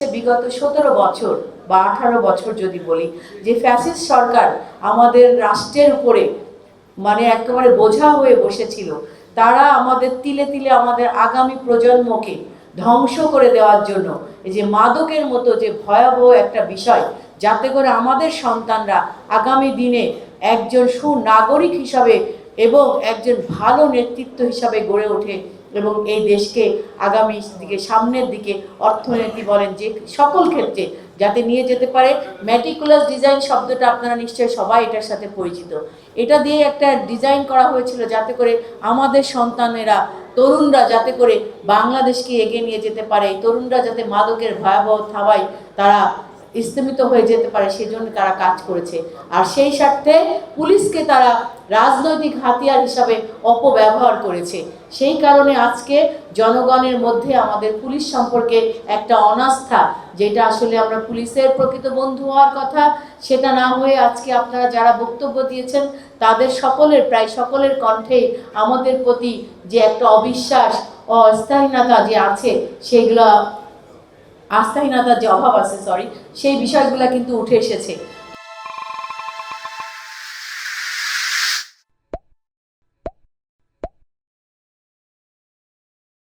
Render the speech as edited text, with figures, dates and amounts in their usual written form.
বিগত 17 বছর বা 18 বছর যদি বলি যে ফ্যাসিস্ট সরকার আমাদের রাষ্ট্রের উপরে মানে একেবারে বোঝা হয়ে বসেছিল, তারা আমাদের তিলে তিলে আমাদের আগামী প্রজন্মকে ধ্বংস করে দেওয়ার জন্য এই যে মাদকের মতো যে ভয়াবহ একটা বিষয়, যাতে করে আমাদের সন্তানরা আগামী দিনে একজন সুনাগরিক হিসাবে এবং একজন ভালো নেতৃত্ব হিসাবে গড়ে ওঠে এবং এই দেশকে আগামী দিকে সামনের দিকে অর্থনীতি বলেন যে সকল ক্ষেত্রে যাতে নিয়ে যেতে পারে। ম্যাটিকুলাস ডিজাইন শব্দটা আপনারা নিশ্চয়ই সবাই এটার সাথে পরিচিত। এটা দিয়ে একটা ডিজাইন করা হয়েছিল যাতে করে আমাদের সন্তানেরা, তরুণরা যাতে করে বাংলাদেশকে এগিয়ে নিয়ে যেতে পারে, তরুণরা যাতে মাদকের ভয়াবহ থাবায় তারা স্থমিত হয়ে যেতে পারে, সেজন্য তারা কাজ করেছে। আর সেই স্বার্থে পুলিশকে তারা রাজনৈতিক হাতিয়ার হিসাবে অপব্যবহার করেছে। সেই কারণে আজকে জনগণের মধ্যে আমাদের পুলিশ সম্পর্কে একটা অনাস্থা, যেটা আসলে আমরা পুলিশের প্রকৃত বন্ধু হওয়ার কথা সেটা না হয়ে আজকে আপনারা যারা বক্তব্য দিয়েছেন তাদের সকলের, প্রায় সকলের কণ্ঠে আমাদের প্রতি যে একটা অবিশ্বাস, অস্থায়ীনতা যে আছে, সেগুলো আস্থাহীনতার যে অভাব আছে সেই বিষয়গুলো কিন্তু উঠে এসেছে।